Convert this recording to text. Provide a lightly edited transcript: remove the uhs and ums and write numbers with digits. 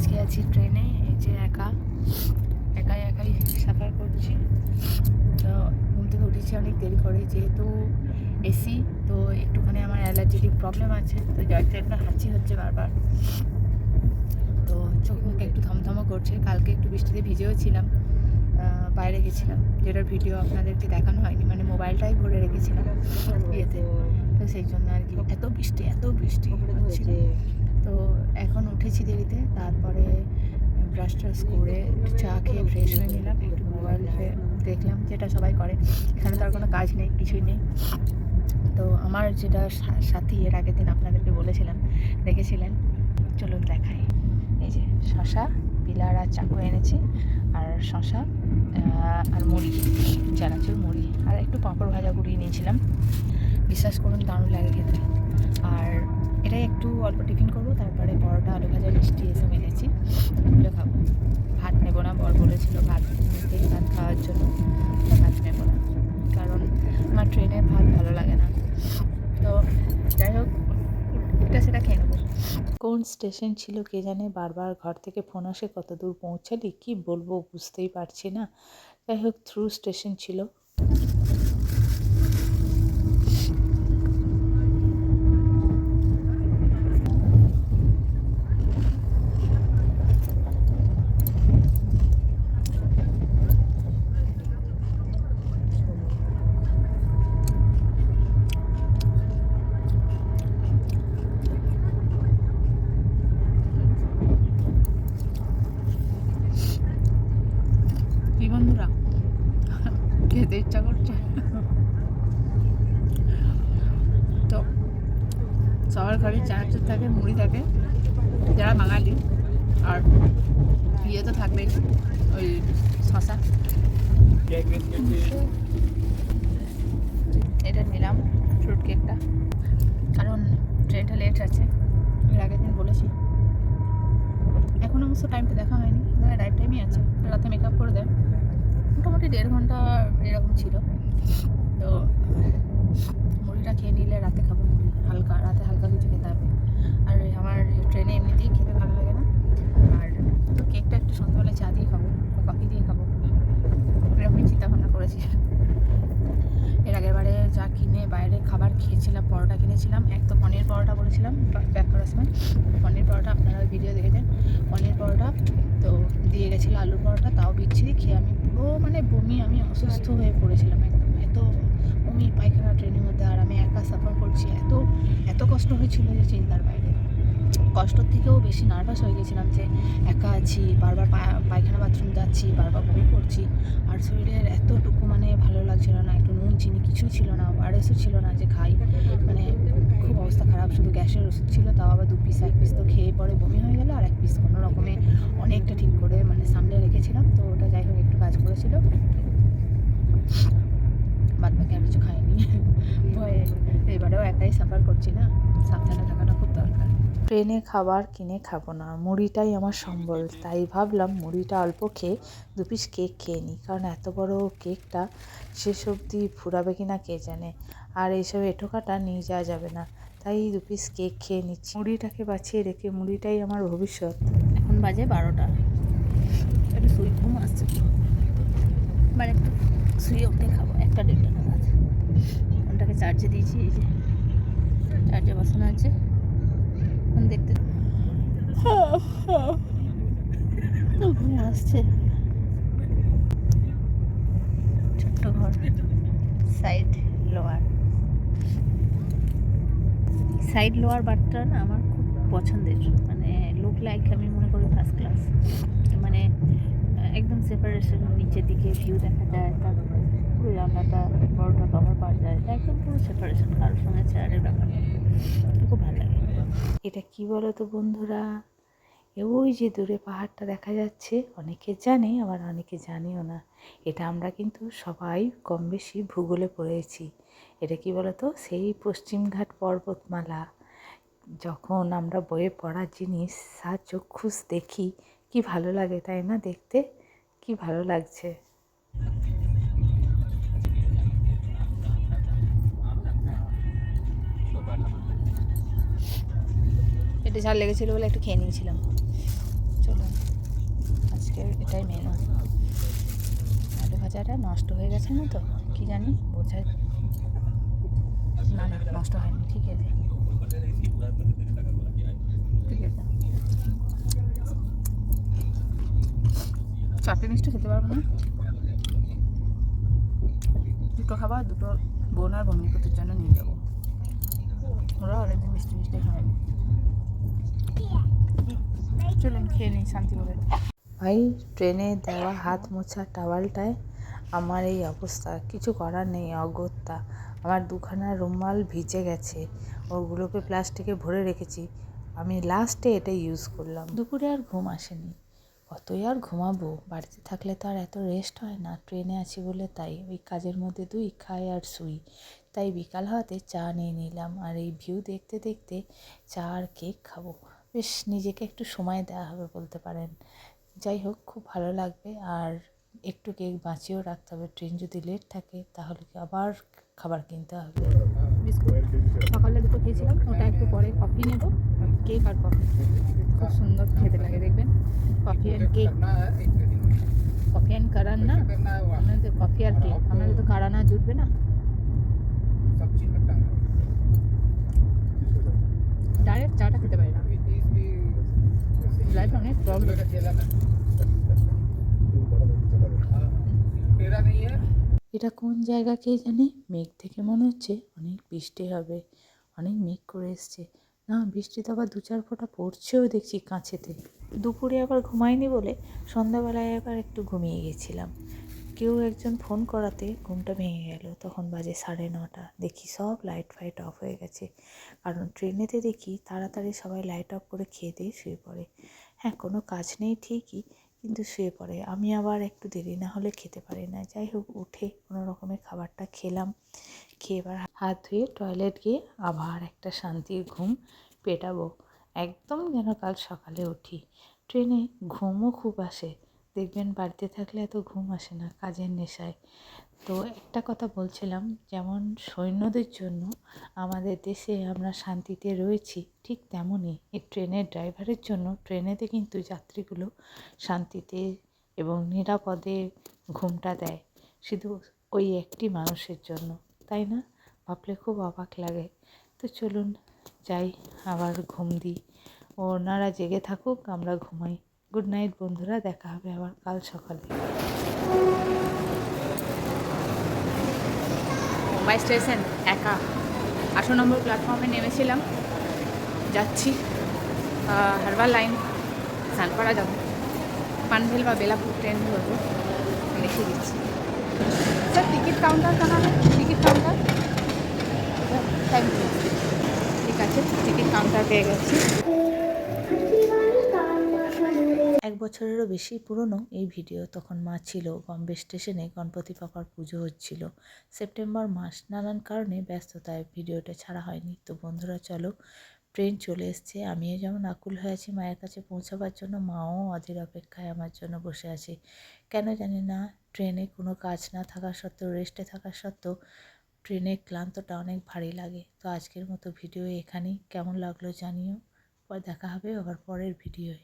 আজকে আছি ট্রেনে, এই যে একাই সাফার করছি। তো ঘুম থেকে উঠেছি অনেক দেরি করে, যেহেতু এসি, তো একটুখানি আমার অ্যালার্জেটিক প্রবলেম আছে, তো যার জন্য হাঁচি হচ্ছে বারবার। তো চোখ মুখে একটু থমথমও করছে। কালকে একটু বৃষ্টিতে ভিজেও ছিলাম, বাইরে গেছিলাম, যেটার ভিডিও আপনাদেরকে দেখানো হয়নি, মানে মোবাইলটাই ভরে রেখেছিলাম ইয়েতে। তো সেই জন্য আর কি এত বৃষ্টি হচ্ছিল। তো এখন উঠেছি দেরিতে, তারপরে ব্রাশ ট্রাশ করে একটু চা খেয়ে ফ্রেশ হয়ে নিলাম, একটু মোবাইল দেখলাম, যেটা সবাই করে। এখানে তো আর কোনো কাজ নেই, কিছুই নেই। তো আমার যেটা সাথী এর আগের দিন আপনাদেরকে বলেছিলাম, দেখেছিলেন, চলুন দেখাই। এই যে শশা, পিলার আর চাকু এনেছি, আর শশা আর মুড়ি, চানাচুর মুড়ি, আর একটু পাঁপড় ভাজা গুঁড়িয়ে নিয়েছিলাম। বিশ্বাস করুন দারুণ লাগে খেতে। আর এটাই একটু অল্প টিফিন করবো, তারপরে পরোটা, আলু ভাজা, মিষ্টি এসব এনেছি, এগুলো খাবো। ভাত নেবো না, বর বলেছিল ভাত খাওয়ার জন্য, তো ভাত নেবো না, কারণ আমার ট্রেনে ভাত ভালো লাগে না। তো যাই হোক, এটা সেটা খেয়ে নেবো। কোন স্টেশন ছিল কে জানে, বারবার ঘর থেকে ফোন আসে, কত দূর পৌঁছালি, কি বলবো বুঝতেই পারছি না। যাই হোক, থ্রু স্টেশন ছিল। কি বন্ধুরা, খেতে ইচ্ছা করছে। তো সবার ঘরে চানাচুর থাকে, মুড়ি থাকে, যারা বাঙালি, আর ইয়ে তো থাকবেই, ওই শশা। এটা নিলাম ফ্রুট কেকটা, কারণ ট্রেনটা লেট আছে, এর আগের দিন বলেছি। এখন অবশ্য টাইমটা দেখা হয়নি, রাইট টাইমই আছে। রাতে মেকআপ করে দেয়, মোটামুটি 1.5 ঘন্টা এরকম ছিল। তো মুড়িটা খেয়ে নিলে রাতে খাবো মুড়ি, রাতে হালকা কিছু খেতে হবে। আর আমার ট্রেনে এমনিতেই খেতে ভালো লাগে না। আর তো কেকটা একটু সন্ধ্যাবেলায় চা দিয়ে খাবো বা কফি দিয়ে খাবো, এরকমই চিন্তাভাবনা করেছি। এর আগের বারে যা কিনে বাইরে খাবার খেয়েছিলাম, পরোটা কিনেছিলাম, এক তো পনির পরোটা বলেছিলাম ব্যাক করার সময়, পনির পরোটা আপনারা ভিডিও দেখেছেন, পনির পরোটা তো দিয়ে গেছিলো, আলুর পরোটা তাও বিচ্ছিরি খেয়ে আমি পুরো মানে বমি, আমি অসুস্থ হয়ে পড়েছিলাম একদম, এত বমি পায়খানা ট্রেনের মধ্যে। আর আমি একা সাফার করছি, এত কষ্ট হয়েছিল যে চিন্তার বাইরে। কষ্টর থেকেও বেশি নার্ভাস হয়ে গেছিলাম, যে একা আছি, বারবার পায়খানা বাথরুম যাচ্ছি, বারবার বমি করছি, আর শরীরের এতটুকু মানে ভালো লাগছিল না, একটু নুন চিনি কিছুই ছিল না, ওআরএসও ছিল না যে খাই, মানে খুব অবস্থা খারাপ। শুধু গ্যাসের ওষুধ ছিল, তাও আবার 2 পিস, 1 পিস তো খেয়ে পরে বমি হয়ে গেল, আর 1 পিস কোনো রকমে অনেকটা ঠিক করে মানে সামলে রেখেছিলাম। তো ওটা যাই হোক একটু কাজ করেছিল, বাদ বাকি আর কিছু খাইনি। ভয়ে এবারেও একাই সাফার করছি না, সাবধানে থাকাটা খুব দরকার। ট্রেনে খাবার কিনে খাবো না, মুড়িটাই আমার সম্বল। তাই ভাবলাম মুড়িটা অল্প খেয়ে 2 পিস কেক খেয়ে নিই, কারণ এত বড় কেকটা শেষ অবধি ফুরাবে কি না কে জানে, আর এইসব এঁঠোকাটা নিয়ে যাওয়া যাবে না, তাই 2 পিস কেক খেয়ে নিচ্ছি। মুড়িটাকে বাঁচিয়ে রেখে, মুড়িটাই আমার ভবিষ্যৎ। এখন বাজে 12টা, একটু ঘুম আসছে, মানে একটু শুয়ে উঠে খাবো 1টা-1.5টা নাগাদ। ফোনটাকে চার্জে দিয়েছি, এই যে চার্জে বসানো আছে, এখন দেখতে ঘুম আসছে। ছোট্ট ঘর, সাইড লোয়ার বারটা না আমার খুব পছন্দের, মানে লুক লাইক আমি মনে করি ফার্স্ট ক্লাস, মানে একদম সেপারেশন, নিচের দিকে ভিউ দেখা যায়, তারপরে পুরো জানলাটা বড়টা কভার পাওয়া যায়, একদম পুরো সেপারেশন, কারোর সঙ্গে চেয়ারের ব্যাপার নেই, খুব ভালো লাগে। এটা কি বলো তো বন্ধুরা, ওই যে দূরে পাহাড়টা দেখা যাচ্ছে, অনেকে জানে আবার অনেকে জানেও না। এটা আমরা কিন্তু সবাই কম বেশি ভূগোলে পড়েছি। এটা কি বলো তো, সেই পশ্চিমঘাট পর্বতমালা। যখন আমরা বইয়ে পড়ার জিনিস চক্ষুষ দেখি, কি ভালো লাগে তাই না, দেখতে কি ভালো লাগছে। পেটে ঝাল লেগেছিলো বলে একটু খেয়ে নিয়েছিলাম। চলো। আজকের এটাই মেনু। আলু ভাজাটা নষ্ট হয়ে গেছে না তো, কি জানি বোঝায় না, না নষ্ট হয়নি, ঠিক আছে ঠিক আছে। চারটে মিষ্টি খেতে পারবো না, দুটো খাবার, দুটো বোন আর ভগ্নিপতির জন্য নিয়ে যাবো। ওরা অনেকদিন মিষ্টি মিষ্টি খায়নি। চলুন খেয়ে নিই শান্তি করে। ভাই, ট্রেনে দেওয়া হাত মোছা টাওয়ালটায় আমার এই অবস্থা, কিছু করার নেই, অগত্যা। আমার দুখানা রুমাল ভিজে গেছে, ওগুলোকে প্লাস্টিকে ভরে রেখেছি। আমি লাস্টে এটা ইউজ করলাম। দুপুরে আর ঘুম আসেনি, কতই আর ঘুমাবো, বাড়িতে থাকলে তো আর এত রেস্ট হয় না, ট্রেনে আছি বলে তাই ওই কাজের মধ্যে দুই খাই আর শুই। তাই বিকাল হওয়াতে চা নিয়ে নিলাম, আর এই ভিউ দেখতে দেখতে চা আর কেক খাবো। বেশ নিজেকে একটু সময় দেওয়া হবে বলতে পারেন। যাই হোক, খুব ভালো লাগবে। আর একটু কেক বাঁচিয়েও রাখতে হবে, ট্রেন যদি লেট থাকে তাহলে কি আবার খাবার কিনতে হবে। বিস্কুট সকালে দুটো খেয়েছিলাম, ওটা একটু পরে কফি নেবো, কেক আর কফি খুব সুন্দর খেতে লাগে দেখবেন। Coffee and cake, coffee and কারান না, আমাদের কফি আর কেক, আমাদের তো কারানা জুটবে না। ডাইরেক্ট চাটা খেতে পারি না, লাইফে অনেক প্রবলেম। এটা কোন জায়গা কে জানে, মেঘ থেকে মনে হচ্ছে অনেক বৃষ্টি হবে, অনেক মেঘ করে এসছে। না, বৃষ্টি তো আবার 2-4 ফোঁটা পড়ছেও দেখছি কাছেতে। দুপুরে আবার ঘুমাইনি বলে সন্ধ্যাবেলায় আবার একটু ঘুমিয়ে গেছিলাম। কেউ একজন ফোন করাতে ঘুমটা ভেঙে গেল, তখন বাজে 9:30। দেখি সব লাইট ফাইট অফ হয়ে গেছে, কারণ ট্রেনেতে দেখি তাড়াতাড়ি সবাই লাইট অফ করে খেয়ে দিয়ে শুয়ে পড়ে। হ্যাঁ, কোনো কাজ নেই ঠিকই, কিন্তু শুয়ে পড়ে। আমি আবার একটু দেরি না হলে খেতে পারি না। যাই হোক, উঠে কোনো রকমের খাবারটা খেলাম, খেয়ে এবার হাত ধুয়ে টয়লেট গিয়ে আবার একটা শান্তির ঘুম পেটাবো, একদম যেন কাল সকালে উঠি। ট্রেনে ঘুমও খুব আসে, দেখবেন বাড়িতে থাকলে এত ঘুম আসে না, কাজের নেশায়। তো একটা কথা বলছিলাম, যেমন সৈন্যদের জন্য আমাদের দেশে আমরা শান্তিতে রয়েছি, ঠিক তেমনই এই ট্রেনের ড্রাইভারের জন্য ট্রেনেতে কিন্তু যাত্রীগুলো শান্তিতে এবং নিরাপদে ঘুমটা দেয়, শুধু ওই একটি মানুষের জন্য, তাই না? ভাবলে খুব অবাক লাগে। তো চলুন যাই, আবার ঘুম দিই, ওনারা জেগে থাকুক, আমরা ঘুমাই। গুড নাইট বন্ধুরা, দেখা হবে আবার কাল সকালে। মুম্বাই স্টেশন একা 8 নম্বর প্ল্যাটফর্মে নেমেছিলাম, যাচ্ছি হারবার লাইন, সানপাড়া যাবো, পানভেল বা বেলাপুর ট্রেন ধরবো, লিখে দিচ্ছি। স্যার টিকিট কাউন্টার কানা है, টিকিট কাউন্টার, থ্যাংক ইউ। ঠিক আছে, টিকিট কাউন্টার পেয়ে গেছি। 1 বছরেরও বেশি পুরনো এই ভিডিও। তখন মা ছিল বম্বে স্টেশনে, গণপতি বাবার পুজো হচ্ছিল, সেপ্টেম্বর মাস। নানান কারণে ব্যস্ততায় ভিডিওটা ছাড়া হয়নি। তো বন্ধুরা চলো, ট্রেন চলে এসছে, আমিও যেমন আকুল হয়ে আছি মায়ের কাছে পৌঁছাবার জন্য, মাও অধীর অপেক্ষায় আমার জন্য বসে আছে। কেন জানি না, ট্রেনে কোনো কাজ না থাকা সত্ত্বেও, রেস্টে থাকা সত্ত্বেও ট্রেনের ক্লান্তটা অনেক ভারী লাগে। তো আজকের মতো ভিডিও এখানেই, কেমন লাগলো জানিও, পর দেখা হবে আবার পরের ভিডিওয়।